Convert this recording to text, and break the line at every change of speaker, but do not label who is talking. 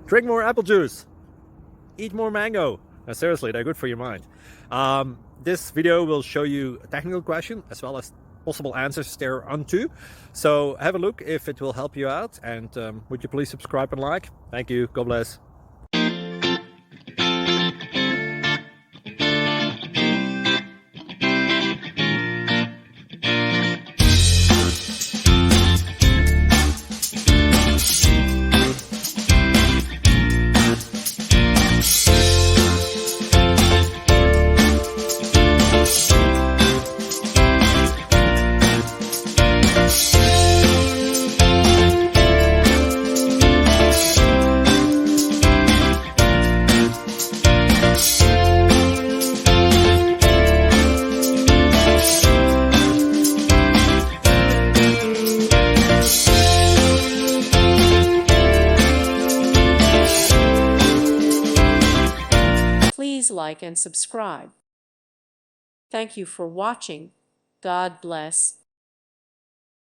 Drink more apple juice. Eat more mango. Now, seriously, they're good for your mind. This video will show you a technical question as well as possible answers thereunto. So have a look if it will help you out, and would you please subscribe and like? Thank you. God bless.
Please like and subscribe. Thank you for watching. God bless.